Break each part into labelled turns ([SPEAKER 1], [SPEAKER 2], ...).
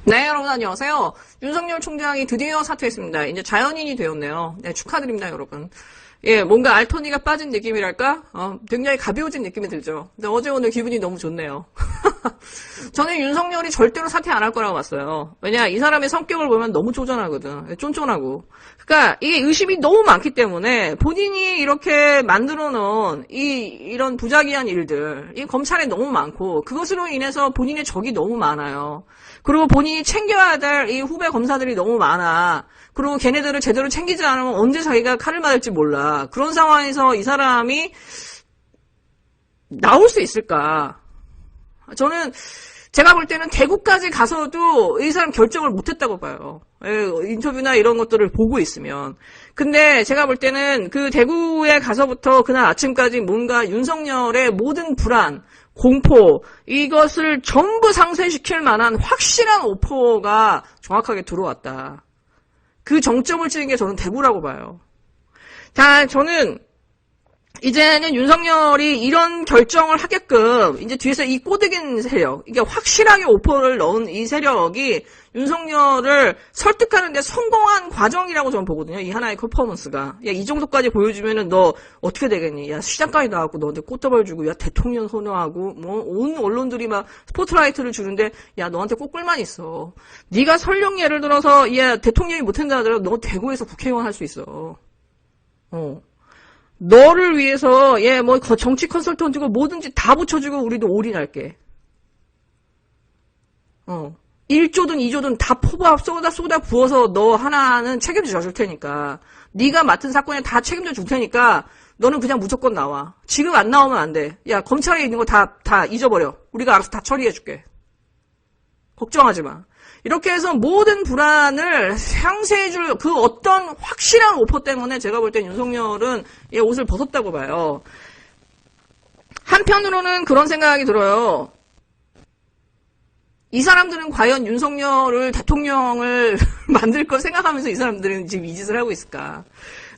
[SPEAKER 1] 네, 여러분 안녕하세요. 윤석열 총장이 드디어 사퇴했습니다. 이제 자연인이 되었네요. 네, 축하드립니다, 여러분. 예, 뭔가 알토니가 빠진 느낌이랄까? 굉장히 가벼워진 느낌이 들죠. 근데 어제 오늘 기분이 너무 좋네요. 저는 윤석열이 절대로 사퇴 안 할 거라고 봤어요. 왜냐, 이 사람의 성격을 보면 너무 쪼잔하거든. 쫀쫀하고. 그러니까 이게 의심이 너무 많기 때문에 본인이 이렇게 만들어 놓은 이런 부작위한 일들, 이 검찰에 너무 많고 그것으로 인해서 본인의 적이 너무 많아요. 그리고 본인이 챙겨야 될 이 후배 검사들이 너무 많아. 그리고 걔네들을 제대로 챙기지 않으면 언제 자기가 칼을 맞을지 몰라. 그런 상황에서 이 사람이 나올 수 있을까? 저는 제가 볼 때는 대구까지 가서도 이 사람 결정을 못했다고 봐요. 인터뷰나 이런 것들을 보고 있으면. 근데 제가 볼 때는 그 대구에 가서부터 그날 아침까지 뭔가 윤석열의 모든 불안, 공포, 이것을 전부 상쇄시킬 만한 확실한 오퍼가 정확하게 들어왔다. 그 정점을 찍은 게 저는 대구라고 봐요. 자, 저는 이제는 윤석열이 이런 결정을 하게끔 이제 뒤에서 이 꼬드긴 세력, 이게 확실하게 오퍼를 넣은 이 세력이 윤석열을 설득하는 데 성공한 과정이라고 저는 보거든요. 이 하나의 퍼포먼스가. 야, 이 정도까지 보여주면은 너 어떻게 되겠니? 야, 시장까지 나왔고 너한테 꽃다발 주고, 야, 대통령 선호하고, 뭐, 온 언론들이 막 스포트라이트를 주는데, 야, 너한테 꽃글만 있어. 네가 설령 예를 들어서, 야, 대통령이 못한다 하더라도 너 대구에서 국회의원 할 수 있어. 너를 위해서, 뭐, 정치 컨설턴트고 뭐든지 다 붙여주고 우리도 올인할게. 1조든 2조든 다 쏟아 부어서 너 하나는 책임져 줄 테니까. 네가 맡은 사건에 다 책임져 줄 테니까 너는 그냥 무조건 나와. 지금 안 나오면 안 돼. 야, 검찰에 있는 거 다 잊어버려. 우리가 알아서 다 처리해 줄게. 걱정하지 마. 이렇게 해서 모든 불안을 상쇄해줄 그 어떤 확실한 오퍼 때문에 제가 볼 땐 윤석열은 옷을 벗었다고 봐요. 한편으로는 그런 생각이 들어요. 이 사람들은 과연 윤석열을 대통령을 만들 걸 생각하면서 이 사람들은 지금 이 짓을 하고 있을까?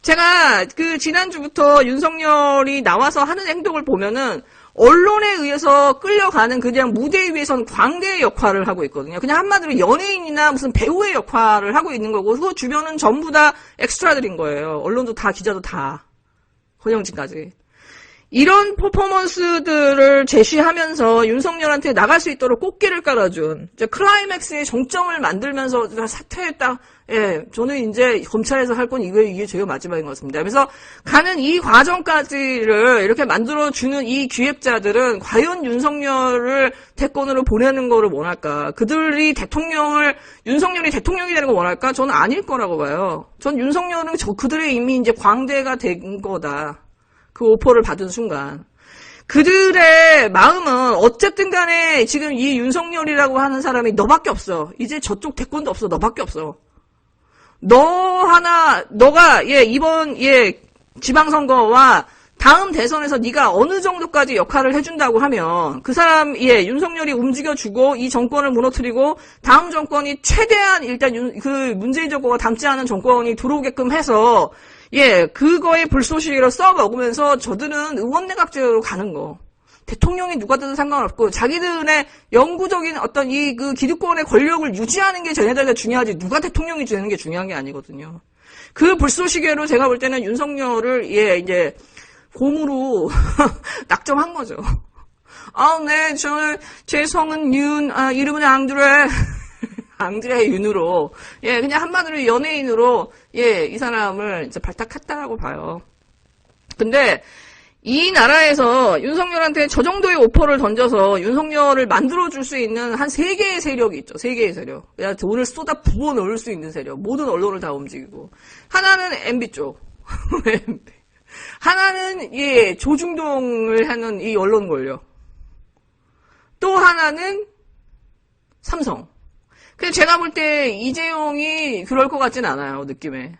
[SPEAKER 1] 제가 지난주부터 윤석열이 나와서 하는 행동을 보면은 언론에 의해서 끌려가는 그냥 무대 위에선 광대의 역할을 하고 있거든요. 그냥 한마디로 연예인이나 무슨 배우의 역할을 하고 있는 거고, 그 주변은 전부 다 엑스트라들인 거예요. 언론도 다, 기자도 다. 권영진까지. 이런 퍼포먼스들을 제시하면서 윤석열한테 나갈 수 있도록 꽃길을 깔아준, 클라이맥스의 정점을 만들면서 사퇴했다. 예, 저는 이제 검찰에서 할 건 이게 제일 마지막인 것 같습니다. 그래서 가는 이 과정까지를 이렇게 만들어주는 이 기획자들은 과연 윤석열을 대권으로 보내는 거를 원할까? 그들이 윤석열이 대통령이 되는 거 원할까? 저는 아닐 거라고 봐요. 전 윤석열은 그들의 이미 이제 광대가 된 거다. 그 오퍼를 받은 순간. 그들의 마음은 어쨌든 간에 지금 이 윤석열이라고 하는 사람이 너밖에 없어. 이제 저쪽 대권도 없어. 너밖에 없어. 너가 이번 지방선거와 다음 대선에서 네가 어느 정도까지 역할을 해준다고 하면 그 사람 윤석열이 움직여주고 이 정권을 무너뜨리고 다음 정권이 최대한 일단 그 문재인 정권과 닮지 않은 정권이 들어오게끔 해서 그거에 불쏘시개로 써먹으면서 저들은 의원내각제로 가는 거. 대통령이 누가 되든 상관없고 자기들의 영구적인 어떤 그 기득권의 권력을 유지하는 게 쟤네들에게 중요하지 누가 대통령이 되는 게 중요한 게 아니거든요. 그 불쏘시개로 제가 볼 때는 윤석열을 이제 곰으로 낙점한 거죠. 네, 저는 제 성은 이름은 앙드레 윤으로 그냥 한마디로 연예인으로 이 사람을 이제 발탁했다라고 봐요. 근데 이 나라에서 윤석열한테 저 정도의 오퍼를 던져서 윤석열을 만들어줄 수 있는 한 3개의 세력이 있죠. 3개의 세력. 돈을 쏟아 부어 넣을 수 있는 세력. 모든 언론을 다 움직이고. 하나는 MB 쪽. 하나는 조중동을 하는 이 언론 권력. 또 하나는 삼성. 근데 제가 볼 때 이재용이 그럴 것 같진 않아요, 느낌에.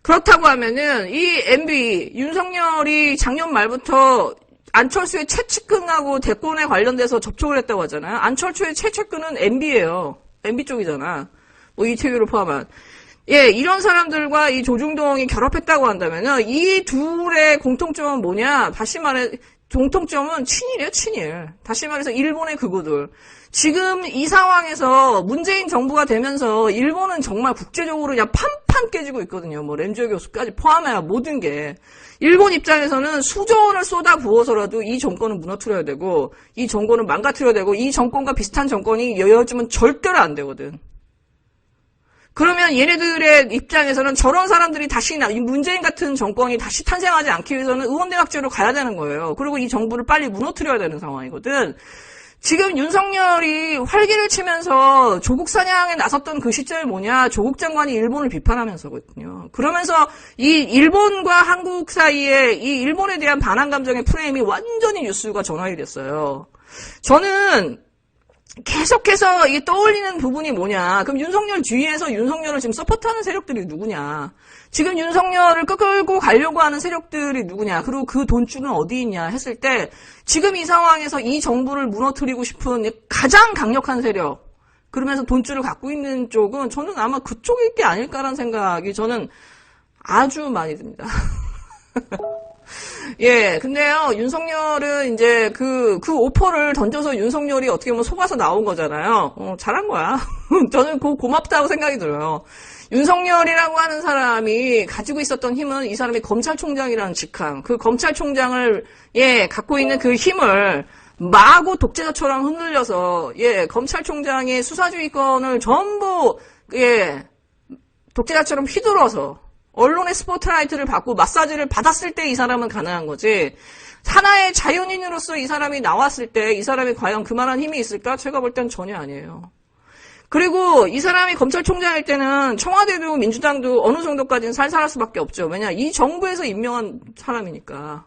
[SPEAKER 1] 그렇다고 하면은 이 MB 윤석열이 작년 말부터 안철수의 최측근하고 대권에 관련돼서 접촉을 했다고 하잖아요. 안철수의 최측근은 MB예요. MB 쪽이잖아. 뭐 이태규를 포함한. 이런 사람들과 이 조중동이 결합했다고 한다면은 이 둘의 공통점은 뭐냐? 다시 말해 공통점은 친일이에요, 친일. 다시 말해서 일본의 극우들. 지금 이 상황에서 문재인 정부가 되면서 일본은 정말 국제적으로 그냥 판판 깨지고 있거든요. 뭐 렌저 교수까지 포함해야 모든 게. 일본 입장에서는 수조 원을 쏟아 부어서라도 이 정권은 무너뜨려야 되고 이 정권은 망가뜨려야 되고 이 정권과 비슷한 정권이 요즘은 절대로 안 되거든. 그러면 얘네들의 입장에서는 저런 사람들이 다시 이 문재인 같은 정권이 다시 탄생하지 않기 위해서는 의원대학제로 가야 되는 거예요. 그리고 이 정부를 빨리 무너뜨려야 되는 상황이거든. 지금 윤석열이 활기를 치면서 조국 사냥에 나섰던 그 시점이 뭐냐? 조국 장관이 일본을 비판하면서거든요. 그러면서 이 일본과 한국 사이에 이 일본에 대한 반한 감정의 프레임이 완전히 뉴스가 전환이 됐어요. 저는 계속해서 이게 떠올리는 부분이 뭐냐. 그럼 윤석열 주위에서 윤석열을 지금 서포트하는 세력들이 누구냐. 지금 윤석열을 끌고 가려고 하는 세력들이 누구냐. 그리고 그 돈줄은 어디 있냐 했을 때 지금 이 상황에서 이 정부를 무너뜨리고 싶은 가장 강력한 세력. 그러면서 돈줄을 갖고 있는 쪽은 저는 아마 그쪽일 게 아닐까라는 생각이 저는 아주 많이 듭니다. 예, 근데요, 윤석열은 이제 그 오퍼를 던져서 윤석열이 어떻게 보면 속아서 나온 거잖아요. 잘한 거야. 저는 고맙다고 생각이 들어요. 윤석열이라고 하는 사람이 가지고 있었던 힘은 이 사람이 검찰총장이라는 직함, 그 검찰총장을, 예, 갖고 있는 그 힘을 마구 독재자처럼 흔들려서, 예, 검찰총장의 수사주의권을 전부, 예, 독재자처럼 휘둘러서, 언론의 스포트라이트를 받고 마사지를 받았을 때 이 사람은 가능한 거지. 하나의 자연인으로서 이 사람이 나왔을 때 이 사람이 과연 그만한 힘이 있을까? 제가 볼 땐 전혀 아니에요. 그리고 이 사람이 검찰총장일 때는 청와대도 민주당도 어느 정도까지는 살살할 수밖에 없죠. 왜냐? 이 정부에서 임명한 사람이니까.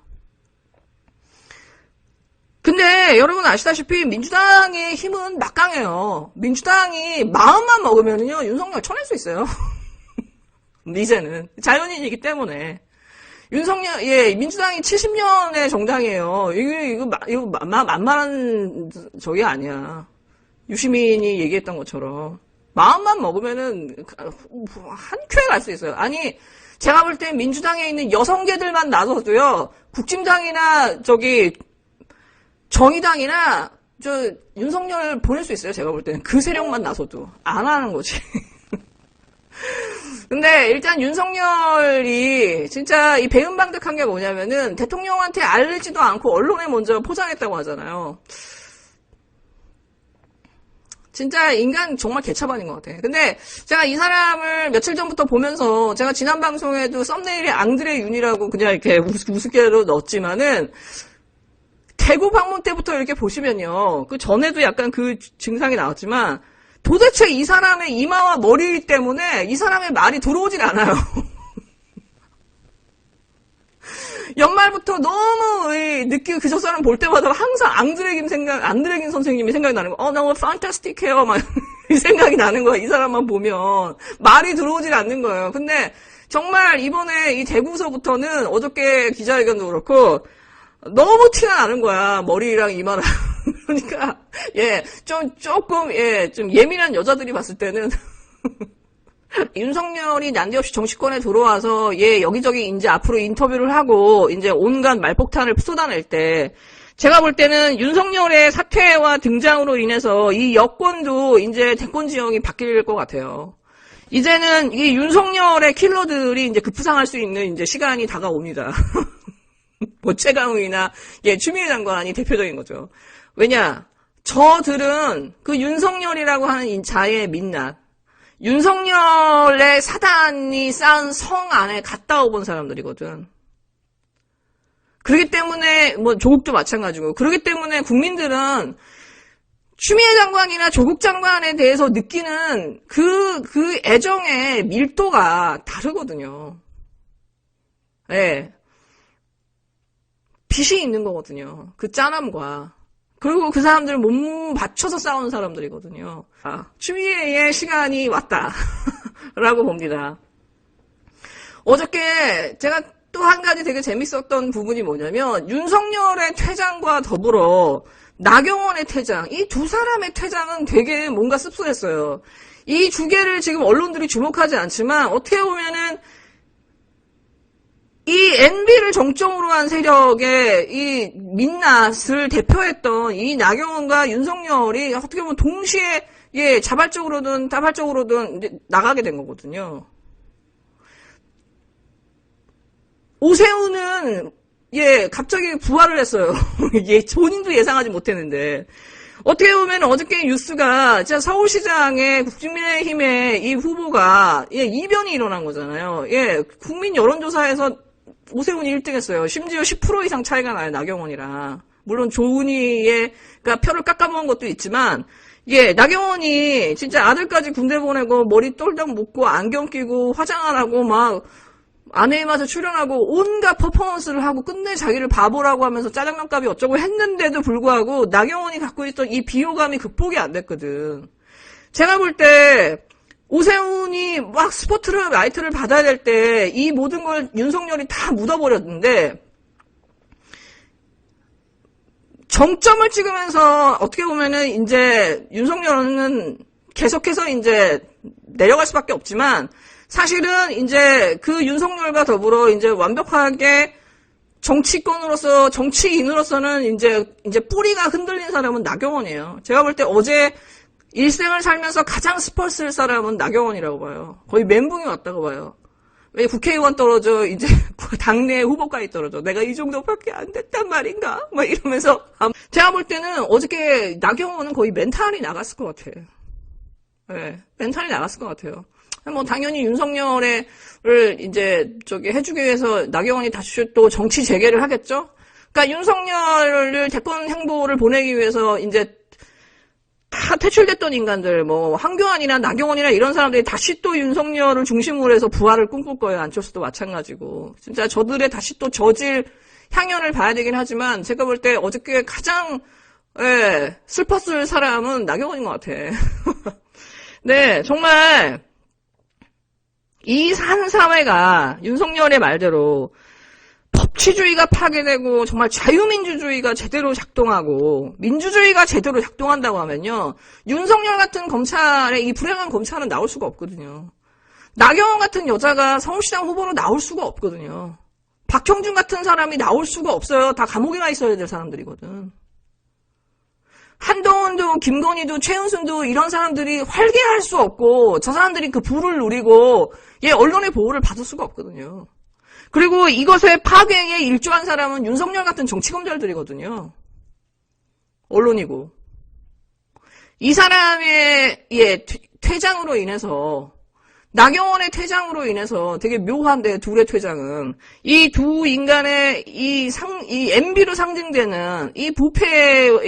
[SPEAKER 1] 근데 여러분 아시다시피 민주당의 힘은 막강해요. 민주당이 마음만 먹으면요 윤석열 쳐낼 수 있어요. 이제는 자연인이기 때문에 윤석열 예 민주당이 70년의 정당이에요. 이거 만만한 저게 아니야. 유시민이 얘기했던 것처럼 마음만 먹으면은 한 큐에 갈 수 있어요. 아니 제가 볼 때 민주당에 있는 여성계들만 나서도요 국진당이나 저기 정의당이나 저 윤석열 보낼 수 있어요. 제가 볼 때는 그 세력만 나서도 안 하는 거지. 근데 일단 윤석열이 진짜 이 배은방득한 게 뭐냐면은 대통령한테 알리지도 않고 언론에 먼저 포장했다고 하잖아요. 진짜 인간 정말 개차반인 것 같아. 근데 제가 이 사람을 며칠 전부터 보면서 제가 지난 방송에도 썸네일에 앙드레 윤이라고 그냥 이렇게 우습게로 넣었지만은 대구 방문 때부터 이렇게 보시면요. 그 전에도 약간 그 증상이 나왔지만 도대체 이 사람의 이마와 머리 때문에 이 사람의 말이 들어오질 않아요. 연말부터 너무 느끼고 그 저 사람 볼 때마다 항상 앙드레긴 선생님이 생각이 나는 거야. 너무 판타스틱해요. 막 이 생각이 나는 거야. 이 사람만 보면 말이 들어오질 않는 거예요. 근데 정말 이번에 이 대구서부터는 어저께 기자회견도 그렇고 너무 티가 나는 거야. 머리랑 이마랑. 그러니까 예, 조금 좀 예민한 여자들이 봤을 때는 윤석열이 난데없이 정치권에 들어와서 여기저기 이제 앞으로 인터뷰를 하고 이제 온갖 말폭탄을 쏟아낼 때 제가 볼 때는 윤석열의 사퇴와 등장으로 인해서 이 여권도 이제 대권 지형이 바뀔 것 같아요. 이제는 이 윤석열의 킬러들이 이제 급부상할 수 있는 이제 시간이 다가옵니다. 뭐 최강욱이나 추미애 장관이 대표적인 거죠. 왜냐? 저들은 그 윤석열이라고 하는 자의 민낯, 윤석열의 사단이 쌓은 성 안에 갔다 오본 사람들이거든. 그렇기 때문에 뭐 조국도 마찬가지고 그렇기 때문에 국민들은 추미애 장관이나 조국 장관에 대해서 느끼는 그 애정의 밀도가 다르거든요. 예. 빛이 있는 거거든요. 그 짠함과. 그리고 그 사람들을 몸 받쳐서 싸우는 사람들이거든요. 추미애의 시간이 왔다. 라고 봅니다. 어저께 제가 또 한 가지 되게 재밌었던 부분이 뭐냐면 윤석열의 퇴장과 더불어 나경원의 퇴장, 이 두 사람의 퇴장은 되게 뭔가 씁쓸했어요. 이 두 개를 지금 언론들이 주목하지 않지만 어떻게 보면은 이 NB를 정점으로 한 세력의 이 민낯을 대표했던 이 나경원과 윤석열이 어떻게 보면 동시에 예, 자발적으로든 다발적으로든 이제 나가게 된 거거든요. 오세훈은 예, 갑자기 부활을 했어요. 예, 본인도 예상하지 못했는데. 어떻게 보면 어저께 뉴스가 진짜 서울시장의 국민의힘의 이 후보가 예, 이변이 일어난 거잖아요. 예, 국민 여론조사에서 오세훈이 1등 했어요. 심지어 10% 이상 차이가 나요, 나경원이랑. 물론 조은희의 그러니까 표를 깎아먹은 것도 있지만 예, 나경원이 진짜 아들까지 군대 보내고 머리 똘딱 묶고 안경 끼고 화장 안 하고 막 아내의 맛에 출연하고 온갖 퍼포먼스를 하고 끝내 자기를 바보라고 하면서 짜장면값이 어쩌고 했는데도 불구하고 나경원이 갖고 있던 이 비호감이 극복이 안 됐거든. 제가 볼 때 오세훈이 막 스포트라이트를 받아야 될 때 이 모든 걸 윤석열이 다 묻어버렸는데 정점을 찍으면서 어떻게 보면은 이제 윤석열은 계속해서 이제 내려갈 수밖에 없지만 사실은 이제 그 윤석열과 더불어 이제 완벽하게 정치권으로서 정치인으로서는 이제 뿌리가 흔들린 사람은 나경원이에요. 제가 볼 때 어제 일생을 살면서 가장 스퍼 쓸 사람은 나경원이라고 봐요. 거의 멘붕이 왔다고 봐요. 왜 국회의원 떨어져 이제 당내 후보까지 떨어져. 내가 이 정도밖에 안 됐단 말인가? 막 이러면서 제가 볼 때는 어저께 나경원은 거의 멘탈이 나갔을 것 같아. 네, 멘탈이 나갔을 것 같아요. 뭐 당연히 윤석열을 이제 저기 해주기 위해서 나경원이 다시 또 정치 재개를 하겠죠. 그러니까 윤석열을 대권 행보를 보내기 위해서 이제 다 퇴출됐던 인간들, 뭐 황교안이나 나경원이나 이런 사람들이 다시 또 윤석열을 중심으로 해서 부활을 꿈꿀 거예요. 안철수도 마찬가지고. 진짜 저들의 다시 또 저질 향연을 봐야 되긴 하지만 제가 볼 때 어저께 가장 예, 슬펐을 사람은 나경원인 것 같아. 네, 정말 이 한 사회가 윤석열의 말대로 법치주의가 파괴되고 정말 자유민주주의가 제대로 작동하고 민주주의가 제대로 작동한다고 하면요. 윤석열 같은 검찰의 이 불행한 검찰은 나올 수가 없거든요. 나경원 같은 여자가 서울시장 후보로 나올 수가 없거든요. 박형준 같은 사람이 나올 수가 없어요. 다 감옥에 가 있어야 될 사람들이거든. 한동훈도 김건희도 최은순도 이런 사람들이 활개할 수 없고 저 사람들이 그 부를 누리고 예, 언론의 보호를 받을 수가 없거든요. 그리고 이것의 파괴에 일조한 사람은 윤석열 같은 정치검찰들이거든요. 언론이고. 이 사람의 예, 퇴장으로 인해서 나경원의 퇴장으로 인해서 되게 묘한데 둘의 퇴장은 이 두 인간의 이 MB로 상징되는 이 부패의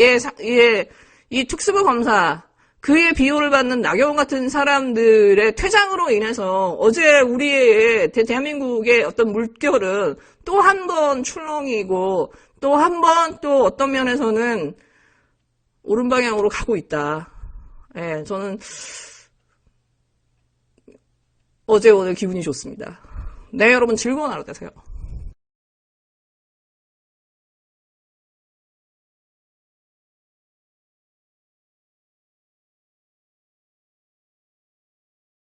[SPEAKER 1] 이 특수부 검사 그의 비호를 받는 나경원 같은 사람들의 퇴장으로 인해서 어제 우리의 대한민국의 어떤 물결은 또 한 번 출렁이고 또 한 번 또 어떤 면에서는 옳은 방향으로 가고 있다. 예, 저는 어제 오늘 기분이 좋습니다. 네, 여러분 즐거운 하루 되세요.